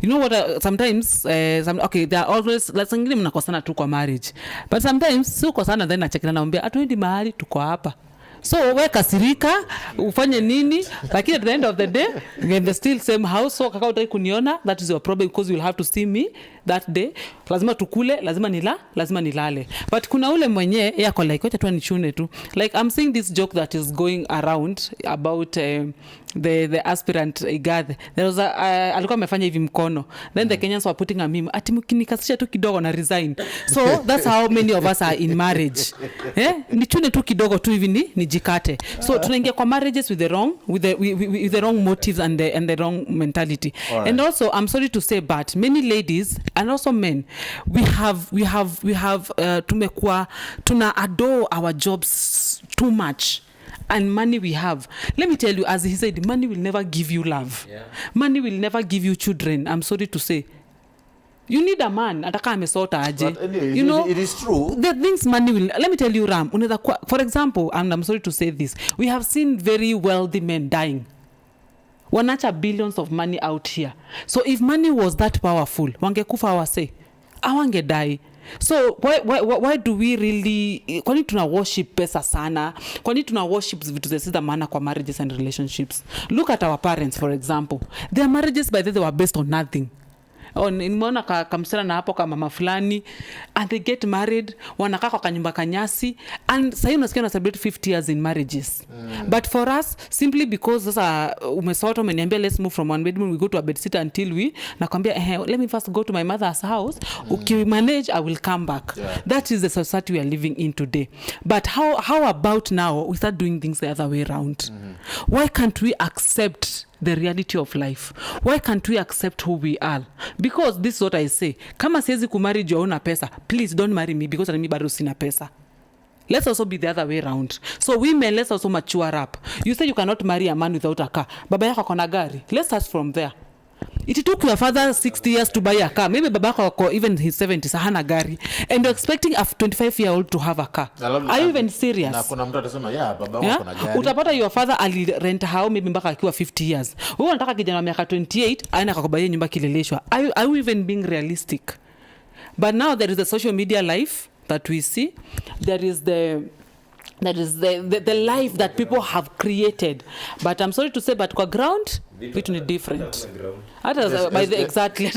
You know what? Sometimes, there are always, like, sangine mnakosana tu kwa marriage. But sometimes, so kosana then nachekina naambia, atuendi mahali tuko hapa. So we kasirika ufanye nini, lakini at the end of the day we're in the still same house. So kaka utaki kuniona, that is your problem, because you will have to see me that day. Lazima tukule, lazima nilale. But kuna ule mwenye yako like wacha tu nichune tu. Like I'm seeing this joke that is going around about the aspirant Igathe. There was alikuwa amefanya hivi mkono. Then the Kenyans were putting a meme, ati mkinikasisha tu kidogo na resign. So that's how many of us are in marriage. Nichune tu kidogo tu hivi ni jikate. So tunaingia kwa marriages with the wrong motives and the wrong mentality. Right. And also I'm sorry to say, but many ladies and also men, we have tuna adore our jobs too much. And money we have. Let me tell you, as he said, money will never give you love. Yeah. Money will never give you children. I'm sorry to say. You need a man. Ataka amesota aje. You know, it is true. The things money will. Let me tell you, Ram. For example, and I'm sorry to say this, we have seen very wealthy men dying. Wanacha billions of money out here. So if money was that powerful, wangekufa wase, awange die. So why do we really, kwani tuna worship pesa sana, kwani tuna worship vitu zisizo maana kwa marriages and relationships? Look at our parents, for example. Their marriages by they were based on nothing. Nimeona kamsana na hapo kama mama fulani, and they get married, wanakaa kwa kanyumba kanyasi, and sasa unasikia na celebrate 50 years in marriages. But for us, simply because sasa umesota umeniambia let's move from one bedroom, we go to a bed sitter until we nakwambia let me first go to my mother's house, okay, manage, I will come back. Yeah. That is the society we are living in today. But how about now we start doing things the other way around? Why can't we accept the reality of life? Why can't we accept who we are? Because this is what I say. Kama siwezi kumarry juu una pesa, please don't marry me because mimi bado sina pesa. Let's also be the other way around. So women, let's also mature up. You say you cannot marry a man without a car. Baba yako akona gari. Let's start from there. It took your father 60 years to buy a car. Maybe baba yako even his 70s hana gari. And you're expecting a 25-year-old to have a car. Are you even serious? Na kuna mtu atasema baba yako akona gari. Utapata your father alirent how maybe mpaka akiwa 50 years. Wewe unataka kijana wa miaka 28 aina akakubaia nyumba kileleshwa. Are you even being realistic? But now there is the social media life that we see. There is the life that people have created. But I'm sorry to say, but kwa ground it is different. Exactly.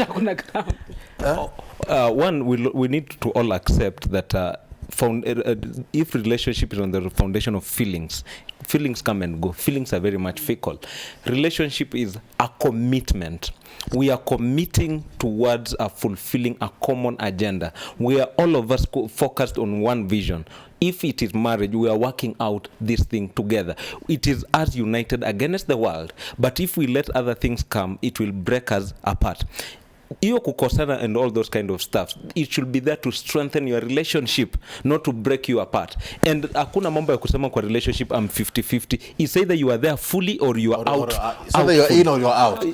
One, we need to all accept that if relationship is on the foundation of feelings come and go. Feelings are very much fickle. Relationship is a commitment. We are committing towards fulfilling a common agenda. We are all of us focused on one vision. If it is marriage, we are working out this thing together. It is us united against the world. But if we let other things come, it will break us apart. Iyo kukosana and all those kind of stuff, it should be there to strengthen your relationship, not to break you apart. And hakuna mambo ya kusema kwa relationship I'm 50-50. It's either you are there fully or you are out. It's either you're in or you're out.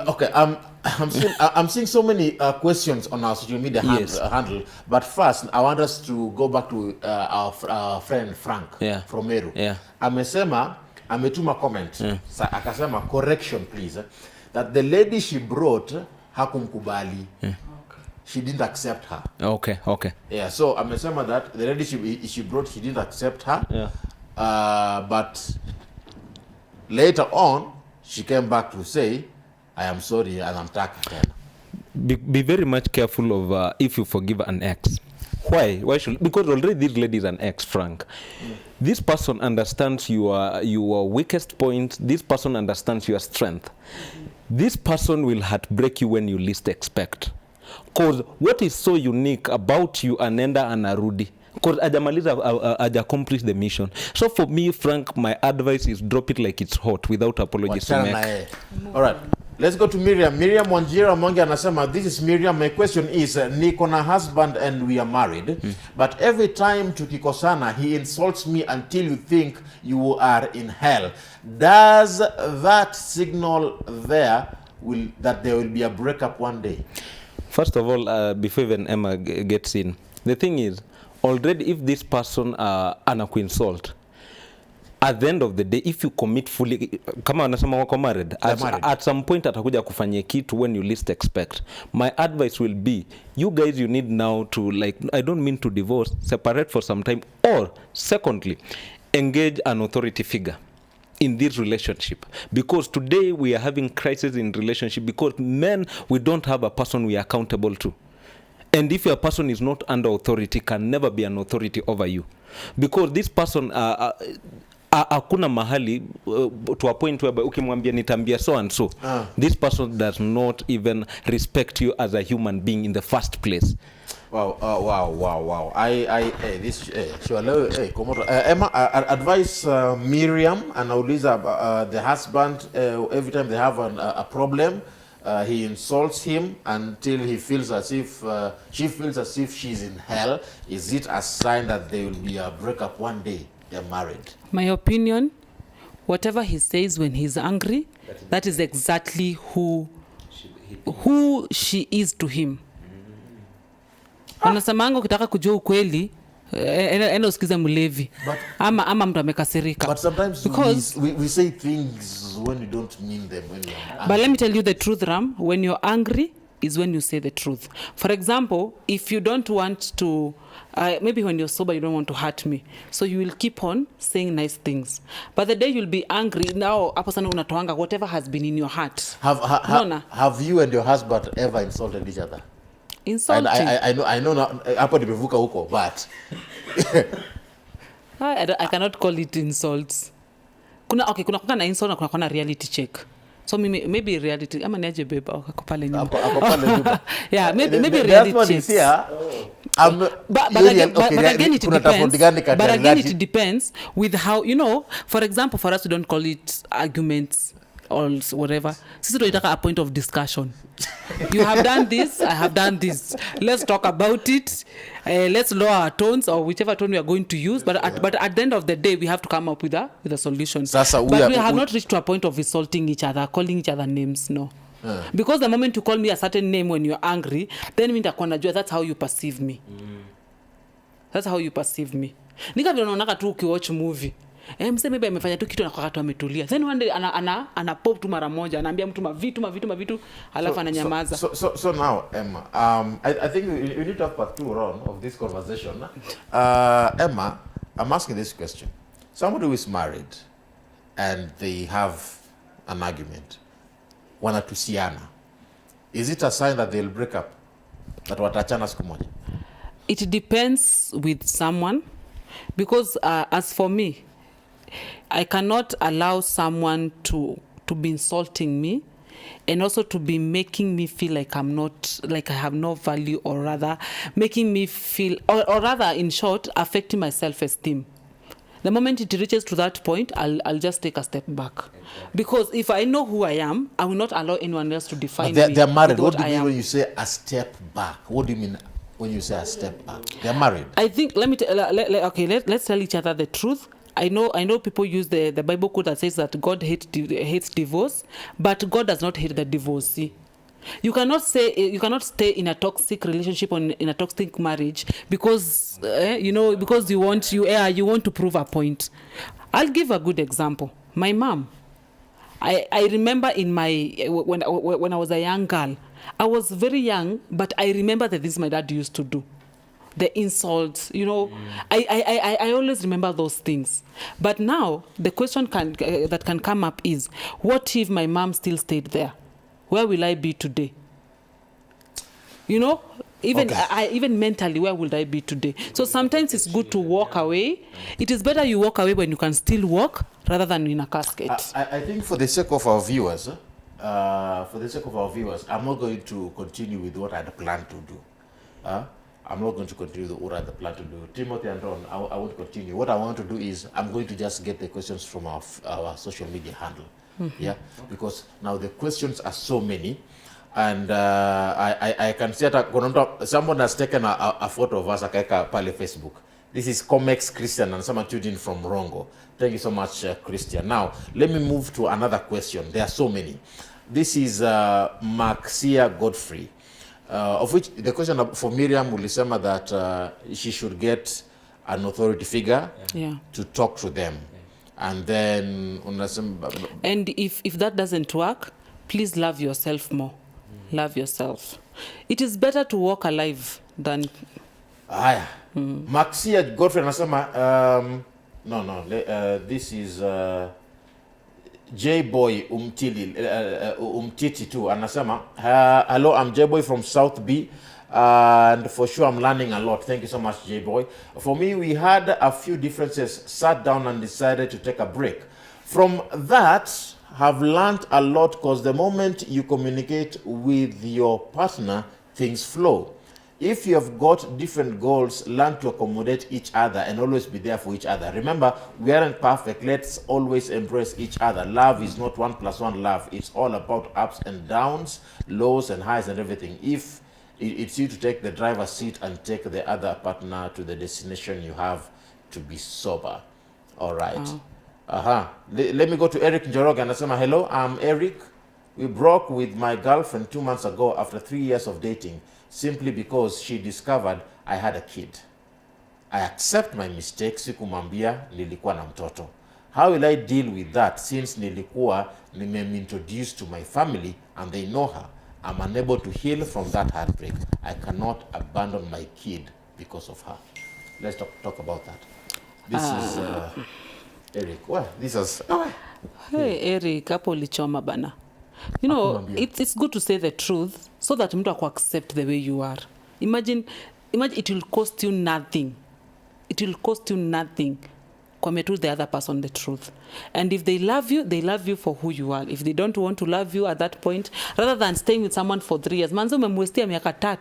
Okay, I'm seeing so many questions on our social media handle. But first, I want us to go back to our friend Frank from Meru. Yeah. Ametuma comment. Akasema correction please. that the lady she brought hakumkubali. She didn't accept her. Okay. Yeah, so amesema that the lady she brought, she didn't accept her. Yeah. But later on, she came back to say, I am sorry and I'm taking. Be very much careful of if you forgive an ex. Why should? Because already this lady is an ex, Frank. This person understands your weakest point. This person understands your strength. This person will heartbreak you when you least expect. Because what is so unique about you, Anenda and Arudi? Because Ajamaliza accomplish the mission. So for me, Frank, my advice is drop it like it's hot without apologies to make. All right. Let's go to Miriam. Miriam Wanjira Monge anasema, this is Miriam. My question is, niko na husband and we are married, but every time tukikosana, he insults me until you think you are in hell. Does that signal that there will be a breakup one day? First of all, before even Emma gets in, the thing is, already if this person anakuinsult, at the end of the day, if you commit fully, kama wanasema wako married, at some point atakuja kufanyia kitu when you least expect. My advice will be, you guys, you need now to, like, I don't mean to divorce, separate for some time, or secondly, engage an authority figure in this relationship, because today we are having crisis in relationship because men, we don't have a person we are accountable to. And if your person is not under authority, can never be an authority over you, because this person hakuna mahali to a point where ukimwambia nitambia so and so, this person does not even respect you as a human being in the first place. Wow. Emma, advise Miriam and Auliza, the husband, every time they have a problem, he insults him until he feels as if she feels as if she's in hell. Is it a sign that there will be a breakup one day? They're married. My opinion, whatever he says when he's angry, that is exactly who she is to him. Anasemanga ukitaka kujua ukweli, enda usikize mlevi. Ama mtu amekasirika. But sometimes we say things when we don't mean them. When angry. But let me tell you the truth, Ram. When you're angry is when you say the truth. For example, if you don't want to, maybe when you're sober, you don't want to hurt me. So you will keep on saying nice things. But the day you'll be angry, now, whatever has been in your heart. Have you and your husband ever insulted each other? Insulting. I know hapo nimevuka huko, but I cannot call it insults. Kuna na insult na kuna reality check. So maybe reality ama niaje beba ako pale nyuma. Yeah, maybe reality check. But again it depends with how, you know, for example, for us we don't call it arguments or whatever. Sisi tunataka a point of discussion. You have done this, I have done this. Let's talk about it. Let's lower our tones or whichever tone we are going to use. But at the end of the day, we have to come up with a solution. But we have not reached to a point of insulting each other, calling each other names, no. Because the moment you call me a certain name when you're angry, then that's how you perceive me. That's how you perceive me. Nika vile unaona tu ukiwatch movie. Mse maybe amefanya tu kitu na kwa watu ametulia. Then one day ana pop tu mara moja, anaambia mtu mavitu alafu ananyamaza. So now, Emma, I think we need to have part 2 round of this conversation. Emma, I'm asking this question. Somebody who is married and they have an argument, wanatusiana. Is it a sign that they'll break up? That watachana siku moja? It depends with someone, because as for me, I cannot allow someone to be insulting me and also to be making me feel like I'm not, like I have no value, or rather making me feel, or rather in short, affecting my self-esteem. The moment it reaches to that point, I'll just take a step back. Because if I know who I am, I will not allow anyone else to define me. They're married. What do you mean when you say a step back? What do you mean when you say a step back? They're married. I think, let's tell each other the truth. I know people use the Bible quote that says that God hates divorce, but God does not hate the divorcee. You cannot stay in a toxic relationship or in a toxic marriage because because you want to prove a point. I'll give a good example. My mom, I remember in my when I was a young girl, I was very young, but I remember the things my dad used to do, the insults, you know. I always remember those things. But now the question that can come up is, what if my mom still stayed there? Where will I be today? You know, even even mentally, where would I be today? So sometimes it's good to walk away. It is better you walk away when you can still walk rather than in a casket. I think for the sake of our viewers, I'm not going to continue with what I had planned to do. I'm not going to continue with what I had planned to do. Timothy and Ron, I won't continue. What I want to do is I'm going to just get the questions from our social media handle. Yeah, because now the questions are so many. And I can see that someone has taken a photo of us akaeka pale Facebook. This is Comex Christian and someone tuned in from Rongo. Thank you so much, Christian. Now, let me move to another question. There are so many. This is Maxia Godfrey, of which the question for Miriam ulisema that she should get an authority figure to talk to them. And then... And if that doesn't work, please love yourself more. Love yourself. It is better to walk alive than... Maxia Godfrey anasema, this is J-Boy Umtiti too. Anasema, hello, I'm J-Boy from South B. And for sure, I'm learning a lot. Thank you so much, J-Boy. For me, we had a few differences, sat down and decided to take a break. From that, have learned a lot because the moment you communicate with your partner, things flow. If you have got different goals, learn to accommodate each other and always be there for each other. Remember, we aren't perfect. Let's always embrace each other. Love is not 1 + 1 love. It's all about ups and downs, lows and highs and everything. If it's you to take the driver's seat and take the other partner to the destination, you have to be sober. All right. Let me go to Eric Njoroge and say, hello, I'm Eric. We broke with my girlfriend 2 months ago after 3 years of dating, simply because she discovered I had a kid. I accept my mistake, sikumwambia nilikuwa na mtoto. How will I deal with that since nilikuwa introduced to my family and they know her? I'm unable to heal from that heartbreak. I cannot abandon my kid because of her. Let's talk about that. This is... Eric, well, this is... Hey, Eric, hapo ulichoma bana. You know, it's good to say the truth so that mtu accept the way you are. Imagine it will cost you nothing. It will cost you nothing. To the other person the truth. And if they love you for who you are. If they don't want to love you at that point, rather than staying with someone for 3 years, manzo umemwestia miaka 3.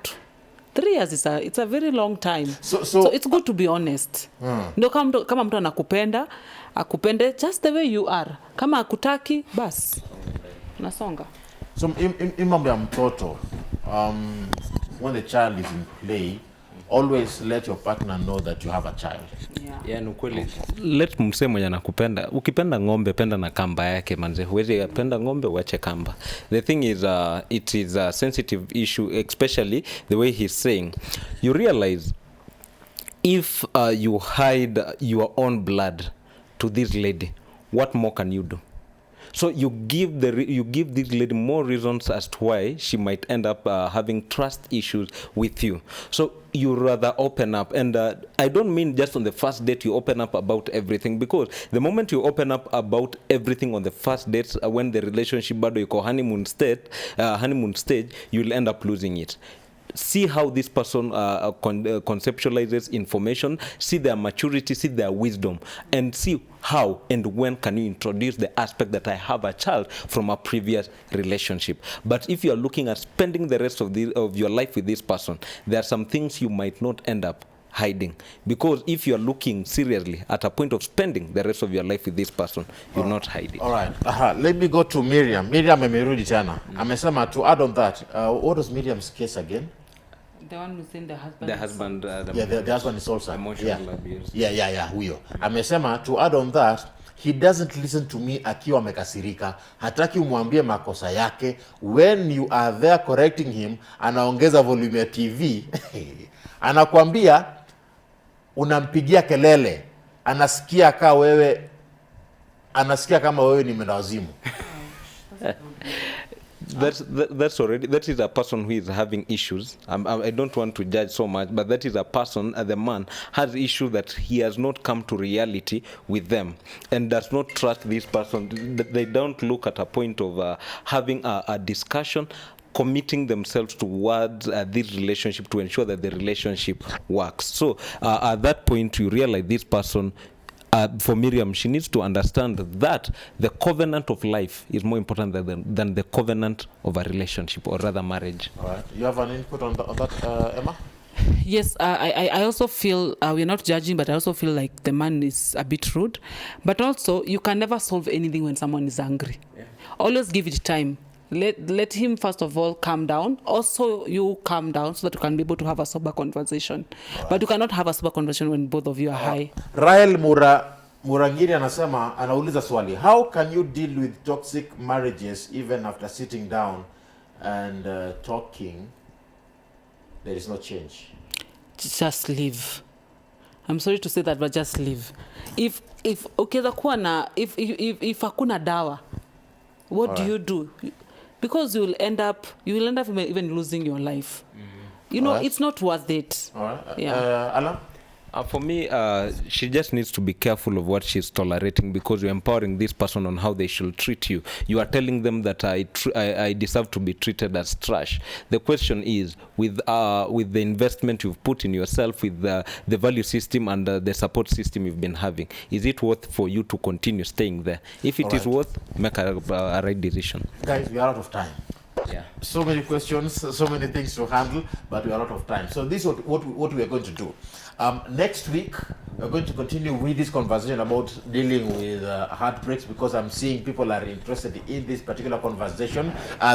3 years it's a very long time. So it's good to be honest. No, kama mtu anakupenda, akupende just the way you are. Kama akutaki, bas. Nasonga. So in mambo ya mtoto, when the child is in play, always let your partner know that you have a child. Yeah, no kweli. Let mse mwenye anakupenda. Ukipenda ng'ombe, penda na kamba yake manze. Huwezi penda ng'ombe uache kamba. The thing is it is a sensitive issue, especially the way he's saying. You realize if you hide your own blood to this lady, what more can you do? So you give this lady more reasons as to why she might end up having trust issues with you. So you rather open up, and I don't mean just on the first date you open up about everything, because the moment you open up about everything on the first date, when the relationship bado yuko honeymoon stage, you'll end up losing it. See how this person conceptualizes information, see their maturity, see their wisdom, and see how and when can you introduce the aspect that I have a child from a previous relationship. But if you are looking at spending the rest of your life with this person, there are some things you might not end up hiding, because if you are looking seriously at a point of spending the rest of your life with this person, you'll not hide it. All right. Let me go to Miriam. Miriam amerudi tena. Amesema to add on that, what was Miriam's case again? The one who's in the husband. The husband. The husband is also emotional abuse. Yeah, huyo. Amesema to add on that, he doesn't listen to me akiwa amekasirika. Hataki umwambie makosa yake. When you are there correcting him, anaongeza volume ya TV. Anakuambia unampigia kelele. Anasikia kama wewe ni mwendawazimu. That is a person who is having issues. I don't want to judge so much, but that is a person, the man has issues that he has not come to reality with them and does not trust this person. They don't look at a point of having a discussion, committing themselves towards this relationship to ensure that the relationship works. So at that point, you realize this person, for Miriam, she needs to understand that the covenant of life is more important than the covenant of a relationship, or rather marriage. All right. You have an input on that, Emma? Yes, I also feel, we're not judging, but I also feel like the man is a bit rude. But also, you can never solve anything when someone is angry. Yeah. Always give it time. Let him, first of all, calm down. Also, you calm down so that you can be able to have a sober conversation. Right. But you cannot have a sober conversation when both of you are high. Rael Murangiri anauliza swali. How can you deal with toxic marriages even after sitting down and talking? There is no change. Just leave. I'm sorry to say that, but just leave. If hakuna dawa, what do you do? Because you will end up even losing your life. You know, it's not worth it. All right. Yeah. Allan? For me, she just needs to be careful of what she's tolerating, because you're empowering this person on how they should treat you. You are telling them that I deserve to be treated as trash. The question is, with the investment you've put in yourself, with the value system and the support system you've been having, is it worth for you to continue staying there? If it is worth, make a right decision. Guys, we are out of time. Yeah. So many questions, so many things to handle, but we are out of time. So this is what we are going to do. Next week, we're going to continue with this conversation about dealing with heartbreaks, because I'm seeing people are interested in this particular conversation.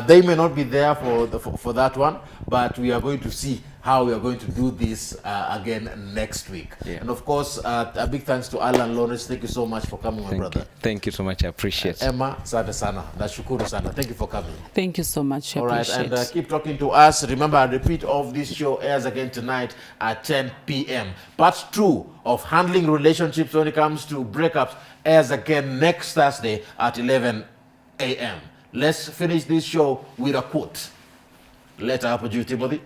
They may not be there for that one, but we are going to see how we are going to do this again next week. Yeah. And of course, a big thanks to Allan Lawrence. Thank you so much for coming, my brother. Thank you so much. I appreciate it. Emma, asante sana. Nashukuru sana. Thank you for coming. Thank you so much. All right, and keep talking to us. Remember, a repeat of this show airs again tonight at 10 p.m. Part 2 of handling relationships when it comes to breakups airs again next Thursday at 11 a.m. Let's finish this show with a quote. Letter up to you, Timothy.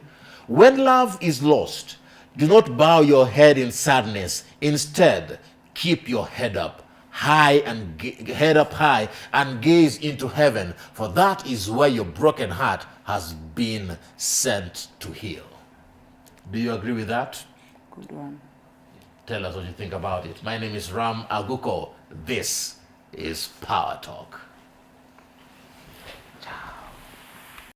When love is lost, do not bow your head in sadness. Instead, keep your head up high and gaze into heaven, for that is where your broken heart has been sent to heal. Do you agree with that? Good one. Tell us what you think about it. My name is Ram Aguko. This is Power Talk.